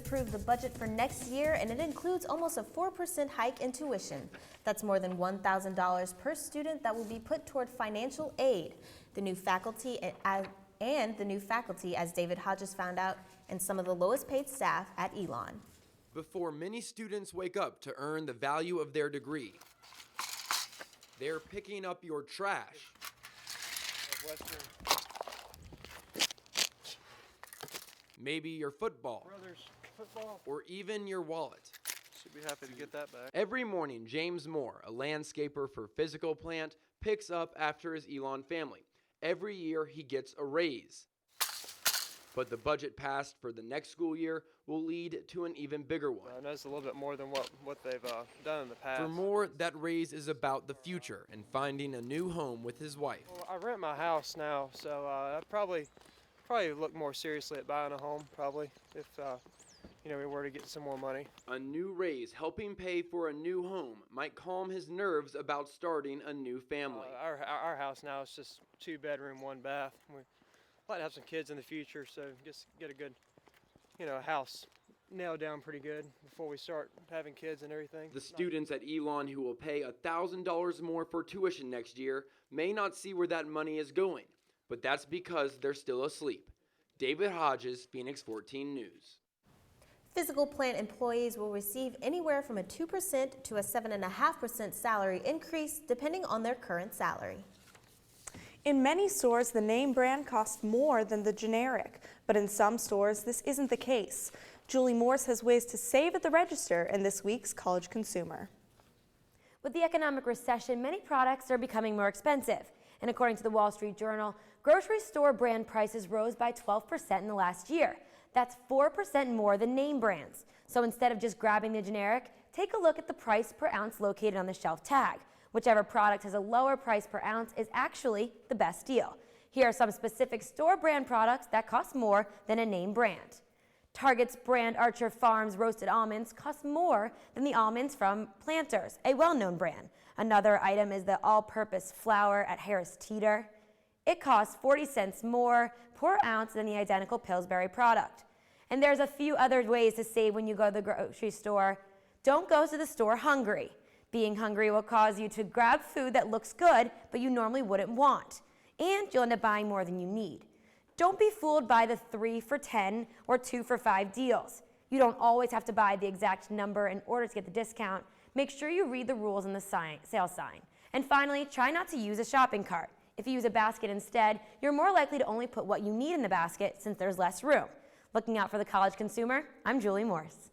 approved the budget for next year, and it includes almost a 4% hike in tuition. That's more than $1,000 per student that will be put toward financial aid. The new faculty as David Hodges found out, and some of the lowest paid staff at Elon. Before many students wake up to earn the value of their degree, they're picking up your trash. Maybe your football, or even your wallet. Should be happy to get that back. Every morning, James Moore, a landscaper for Physical Plant, picks up after his Elon family. Every year, he gets a raise. But the budget passed for the next school year will lead to an even bigger one. I know it's a little bit more than what they've done in the past. For Moore, that raise is about the future and finding a new home with his wife. Well, I rent my house now, so I'd probably look more seriously at buying a home, probably, if we were to get some more money. A new raise helping pay for a new home might calm his nerves about starting a new family. Our house now is just 2-bedroom, 1 bath. We'd like to have some kids in the future, so just get a good, house nailed down pretty good before we start having kids and everything. The students at Elon who will pay $1,000 more for tuition next year may not see where that money is going, but that's because they're still asleep. David Hodges, Phoenix14 News. Physical Plant employees will receive anywhere from a 2% to a 7.5% salary increase depending on their current salary. In many stores, the name brand costs more than the generic, but in some stores, this isn't the case. Julie Morse has ways to save at the register in this week's College Consumer. With the economic recession, many products are becoming more expensive. And according to the Wall Street Journal, grocery store brand prices rose by 12% in the last year. That's 4% more than name brands. So instead of just grabbing the generic, take a look at the price per ounce located on the shelf tag. Whichever product has a lower price per ounce is actually the best deal. Here are some specific store brand products that cost more than a name brand. Target's brand Archer Farms roasted almonds cost more than the almonds from Planters, a well-known brand. Another item is the all-purpose flour at Harris Teeter. It costs 40 cents more per ounce than the identical Pillsbury product. And there's a few other ways to save when you go to the grocery store. Don't go to the store hungry. Being hungry will cause you to grab food that looks good, but you normally wouldn't want. And you'll end up buying more than you need. Don't be fooled by the 3 for $10 or 2 for $5 deals. You don't always have to buy the exact number in order to get the discount. Make sure you read the rules in the sale sign. And finally, try not to use a shopping cart. If you use a basket instead, you're more likely to only put what you need in the basket since there's less room. Looking out for the college consumer, I'm Julie Morse.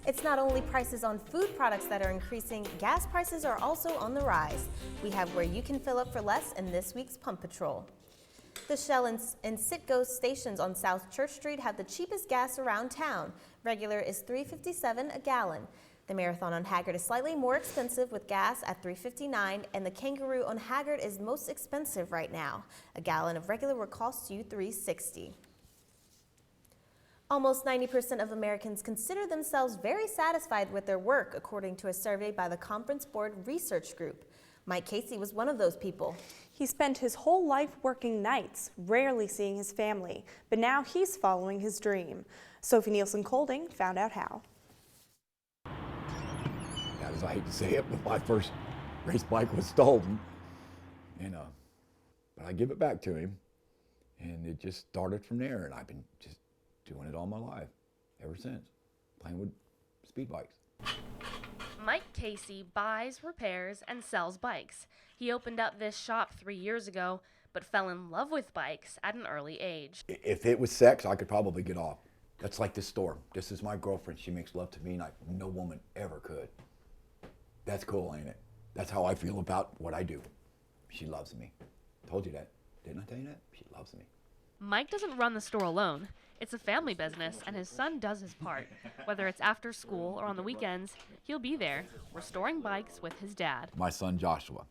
It's not only prices on food products that are increasing, gas prices are also on the rise. We have where you can fill up for less in this week's Pump Patrol. The Shell and Citgo stations on South Church Street have the cheapest gas around town. Regular is $3.57 a gallon. The Marathon on Haggard is slightly more expensive with gas at $3.59, and the Kangaroo on Haggard is most expensive right now. A gallon of regular will cost you $3.60. Almost 90% of Americans consider themselves very satisfied with their work, according to a survey by the Conference Board Research Group. Mike Casey was one of those people. He spent his whole life working nights, rarely seeing his family, but now he's following his dream. Sophie Nielsen-Colding found out how. As I hate to say it, but my first race bike was stolen, but I give it back to him, and it just started from there, and I've been just doing it all my life, ever since, playing with speed bikes. Mike Casey buys, repairs, and sells bikes. He opened up this shop 3 years ago, but fell in love with bikes at an early age. If it was sex, I could probably get off. That's like this store. This is my girlfriend. She makes love to me like no woman ever could. That's cool, ain't it? That's how I feel about what I do. She loves me. Told you that. Didn't I tell you that? She loves me. Mike doesn't run the store alone. It's a family business, and his son does his part. Whether it's after school or on the weekends, he'll be there, restoring bikes with his dad. My son Joshua,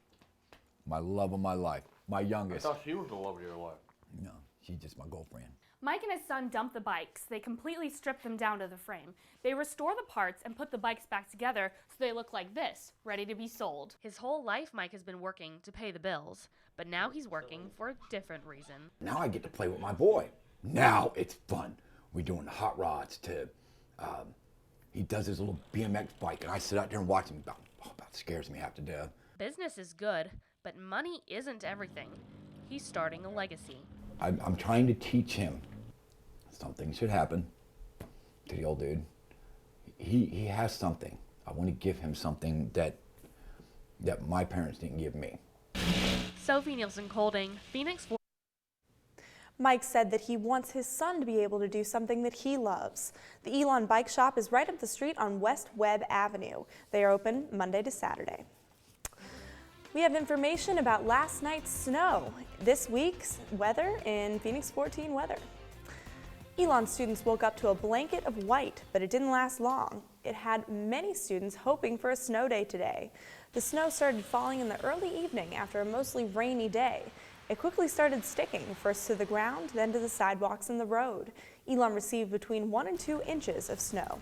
my love of my life, my youngest. I thought she was the love of your life. No, she's just my girlfriend. Mike and his son dump the bikes. They completely strip them down to the frame. They restore the parts and put the bikes back together so they look like this, ready to be sold. His whole life, Mike has been working to pay the bills, but now he's working for a different reason. Now I get to play with my boy. Now it's fun. We're doing hot rods to, he does his little BMX bike, and I sit out there and watch him. About scares me half to death. Business is good, but money isn't everything. He's starting a legacy. I'm trying to teach him something should happen to the old dude. He has something. I want to give him something that my parents didn't give me. Sophie Nielsen-Colding, Phoenix14. Mike said that he wants his son to be able to do something that he loves. The Elon Bike Shop is right up the street on West Webb Avenue. They are open Monday to Saturday. We have information about last night's snow. This week's weather in Phoenix14 weather. Elon students woke up to a blanket of white, but it didn't last long. It had many students hoping for a snow day today. The snow started falling in the early evening after a mostly rainy day. It quickly started sticking, first to the ground, then to the sidewalks and the road. Elon received between 1 and 2 inches of snow.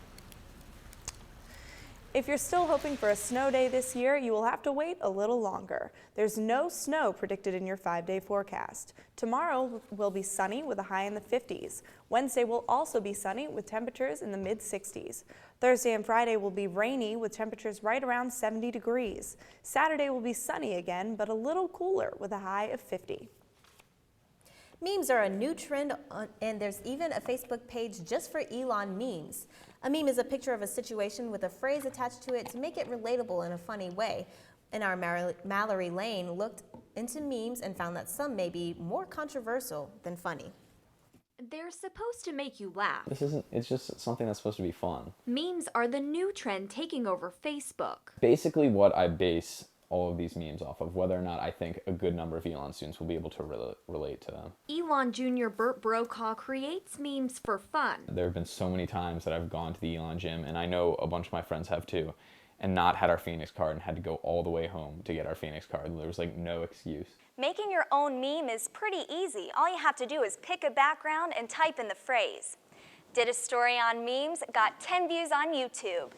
If you're still hoping for a snow day this year, you will have to wait a little longer. There's no snow predicted in your 5-day forecast. Tomorrow will be sunny with a high in the 50s. Wednesday will also be sunny with temperatures in the mid-60s. Thursday and Friday will be rainy with temperatures right around 70 degrees. Saturday will be sunny again, but a little cooler with a high of 50. Memes are a new trend, and there's even a Facebook page just for Elon memes. A meme is a picture of a situation with a phrase attached to it to make it relatable in a funny way. And our Mallory Lane looked into memes and found that some may be more controversial than funny. They're supposed to make you laugh. It's just something that's supposed to be fun. Memes are the new trend taking over Facebook. Basically what I base all of these memes off of, whether or not I think a good number of Elon students will be able to relate to them. Elon Jr. Burt Brokaw creates memes for fun. There have been so many times that I've gone to the Elon gym, and I know a bunch of my friends have too, and not had our Phoenix card and had to go all the way home to get our Phoenix card. There was like no excuse. Making your own meme is pretty easy. All you have to do is pick a background and type in the phrase. Did a story on memes, got 10 views on YouTube.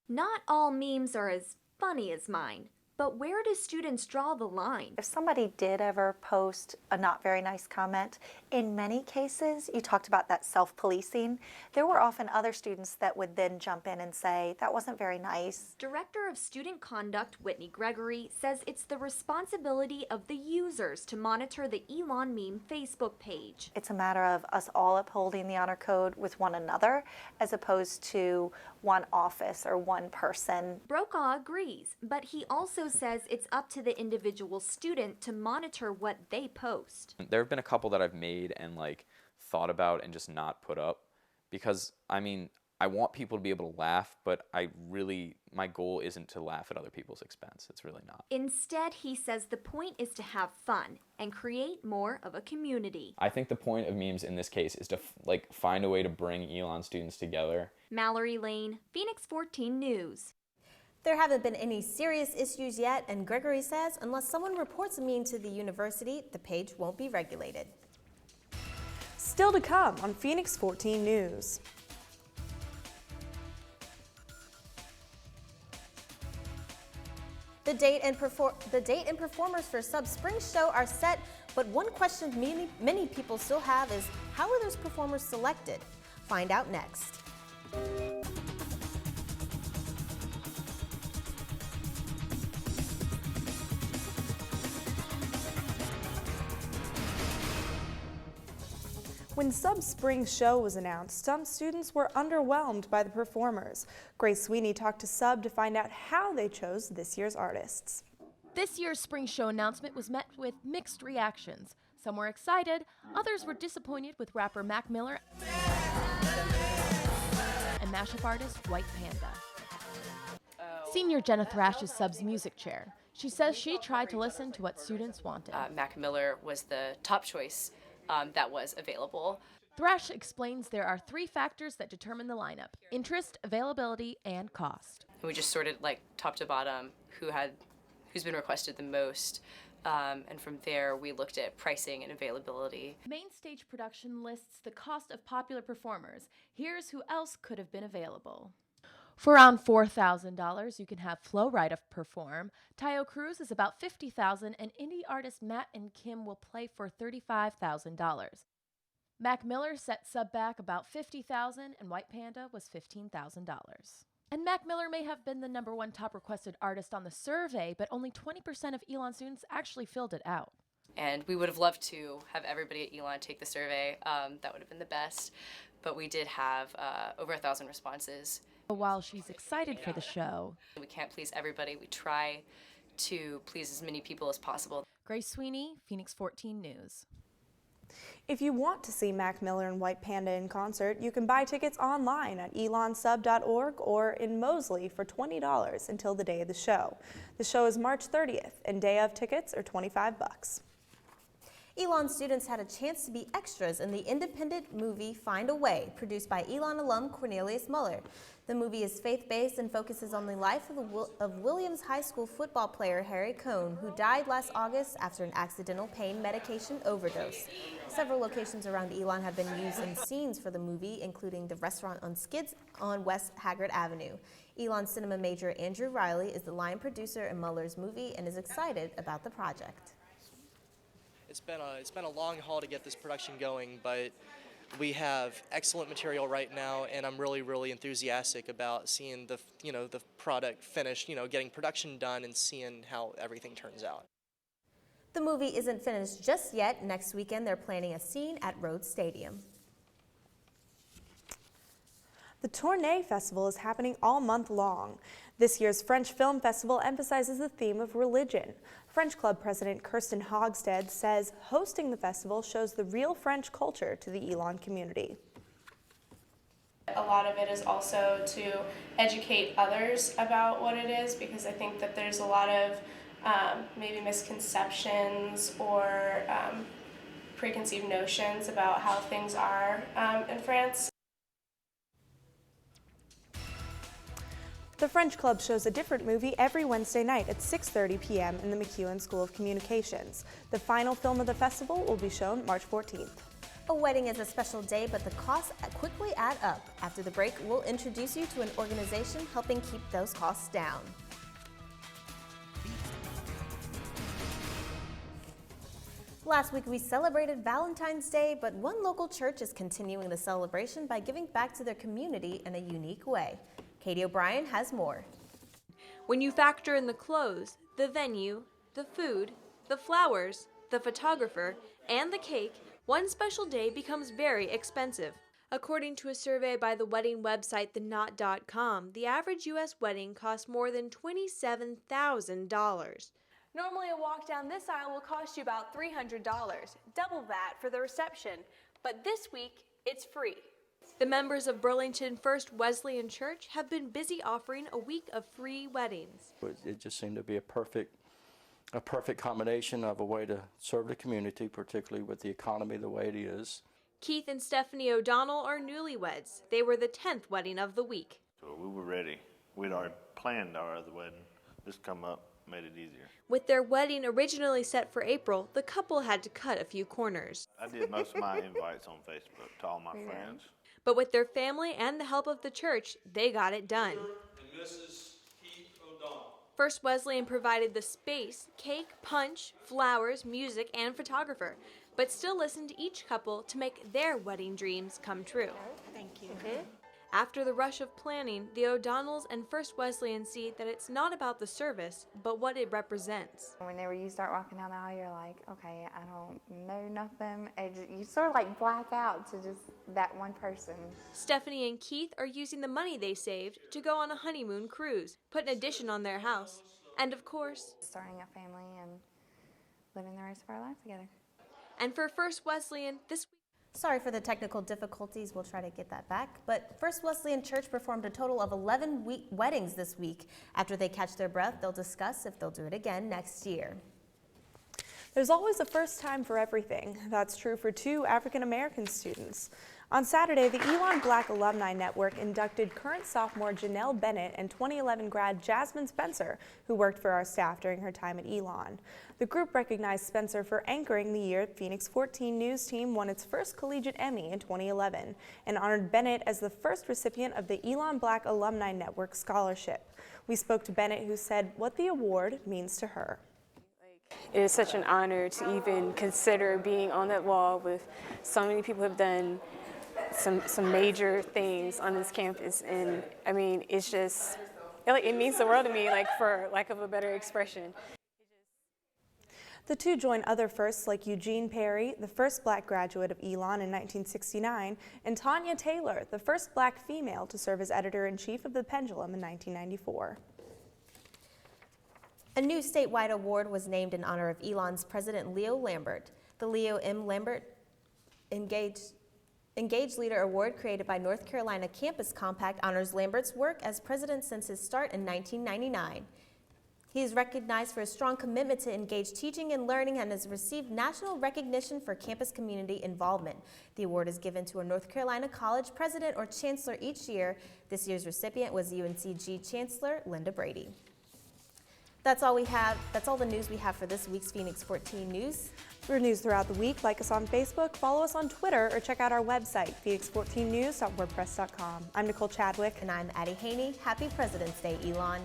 Not all memes are as funny as mine, but where do students draw the line? If somebody did ever post a not very nice comment, in many cases, you talked about that self-policing, there were often other students that would then jump in and say, that wasn't very nice. Director of Student Conduct Whitney Gregory says it's the responsibility of the users to monitor the Elon Meme Facebook page. It's a matter of us all upholding the honor code with one another, as opposed to one office or one person. Brokaw agrees, but he also says it's up to the individual student to monitor what they post. There have been a couple that I've made and like thought about and just not put up because, I mean, I want people to be able to laugh, but my goal isn't to laugh at other people's expense. It's really not. Instead, he says the point is to have fun and create more of a community. I think the point of memes in this case is to find a way to bring Elon students together. Mallory Lane, Phoenix14 News. There haven't been any serious issues yet, and Gregory says unless someone reports a meme to the university, the page won't be regulated. Still to come on Phoenix14 News. The date and performers for Sub Spring Show are set, but one question many people still have is how are those performers selected? Find out next. When Sub Spring Show was announced, some students were underwhelmed by the performers. Grace Sweeney talked to Sub to find out how they chose this year's artists. This year's Spring Show announcement was met with mixed reactions. Some were excited, others were disappointed with rapper Mac Miller and mashup artist White Panda. Senior Jenna Thrash is Sub's music chair. She says she tried to listen to what students wanted. Mac Miller was the top choice that was available. Thrash explains there are 3 factors that determine the lineup: interest, availability, and cost. And we just sorted like top to bottom who's been requested the most. And from there, we looked at pricing and availability. Main Stage Production lists the cost of popular performers. Here's who else could have been available. For around $4,000, you can have Flo Rida perform. Tayo Cruz is about $50,000, and indie artist Matt and Kim will play for $35,000. Mac Miller set sub back about $50,000 and White Panda was $15,000. And Mac Miller may have been the #1 top requested artist on the survey, but only 20% of Elon students actually filled it out. And we would have loved to have everybody at Elon take the survey. That would have been the best. But we did have over 1,000 responses. While she's excited for the show, we can't please everybody. We try to please as many people as possible. Grace Sweeney, Phoenix14 News. If you want to see Mac Miller and White Panda in concert, you can buy tickets online at elonsub.org or in Mosley for $20 until the day of the show. The show is March 30th, and day of tickets are $25. Elon students had a chance to be extras in the independent movie Find a Way, produced by Elon alum Cornelius Muller. The movie is faith-based and focuses on the life of Williams High School football player Harry Cohn, who died last August after an accidental pain medication overdose. Several locations around Elon have been used in scenes for the movie, including the restaurant on skids on West Haggard Avenue. Elon cinema major Andrew Riley is the line producer in Muller's movie and is excited about the project. It's been a long haul to get this production going, but we have excellent material right now, and I'm really enthusiastic about seeing the product finished, getting production done and seeing how everything turns out. The movie isn't finished just yet. Next weekend, they're planning a scene at Rhodes Stadium. The Tournai Festival is happening all month long. This year's French Film Festival emphasizes the theme of religion. French Club President Kirsten Hogstead says hosting the festival shows the real French culture to the Elon community. A lot of it is also to educate others about what it is, because I think that there's a lot of maybe misconceptions or preconceived notions about how things are in France. The French Club shows a different movie every Wednesday night at 6:30 p.m. in the McEwen School of Communications. The final film of the festival will be shown March 14th. A wedding is a special day, but the costs quickly add up. After the break, we'll introduce you to an organization helping keep those costs down. Last week, we celebrated Valentine's Day, but one local church is continuing the celebration by giving back to their community in a unique way. Katie O'Brien has more. When you factor in the clothes, the venue, the food, the flowers, the photographer, and the cake, one special day becomes very expensive. According to a survey by the wedding website TheKnot.com, the average U.S. wedding costs more than $27,000. Normally, a walk down this aisle will cost you about $300, double that for the reception, but this week it's free. The members of Burlington First Wesleyan Church have been busy offering a week of free weddings. It just seemed to be a perfect combination of a way to serve the community, particularly with the economy the way it is. Keith and Stephanie O'Donnell are newlyweds. They were the 10th wedding of the week. So we were ready. We'd already planned our other wedding. This come up made it easier. With their wedding originally set for April, the couple had to cut a few corners. I did most of my invites on Facebook to all my friends. But with their family and the help of the church, they got it done. And Mrs. Keith O'Donnell. First Wesleyan provided the space, cake, punch, flowers, music, and photographer, but still listened to each couple to make their wedding dreams come true. Thank you. After the rush of planning, the O'Donnells and First Wesleyan see that it's not about the service, but what it represents. Whenever you start walking down the aisle, you're like, okay, I don't know nothing. And you sort of like black out to just that one person. Stephanie and Keith are using the money they saved to go on a honeymoon cruise, put an addition on their house, and of course, starting a family and living the rest of our lives together. And for First Wesleyan, this week. Sorry for the technical difficulties. We'll try to get that back. But First Wesleyan Church performed a total of 11 weddings this week. After they catch their breath, they'll discuss if they'll do it again next year. There's always a first time for everything. That's true for 2 African-American students. On Saturday, the Elon Black Alumni Network inducted current sophomore Janelle Bennett and 2011 grad Jasmine Spencer, who worked for our staff during her time at Elon. The group recognized Spencer for anchoring the year Phoenix14 news team won its first collegiate Emmy in 2011 and honored Bennett as the first recipient of the Elon Black Alumni Network Scholarship. We spoke to Bennett, who said what the award means to her. it is such an honor to even consider being on that wall with so many people who have done some major things on this campus. And I mean, it's just, it means the world to me, like, for lack of a better expression. The two join other firsts like Eugene Perry, the first black graduate of Elon in 1969, and Tanya Taylor, the first black female to serve as editor-in-chief of the Pendulum in 1994. A new statewide award was named in honor of Elon's president, Leo Lambert. The Leo M. Lambert Engaged Leader Award, created by North Carolina Campus Compact, honors Lambert's work as president since his start in 1999. He is recognized for his strong commitment to engaged teaching and learning and has received national recognition for campus community involvement. The award is given to a North Carolina college president or chancellor each year. This year's recipient was UNCG Chancellor Linda Brady. That's all the news we have for this week's Phoenix 14 News. For news throughout the week, like us on Facebook, follow us on Twitter, or check out our website, phoenix14news.wordpress.com. I'm Nicole Chadwick. And I'm Addie Haney. Happy President's Day, Elon.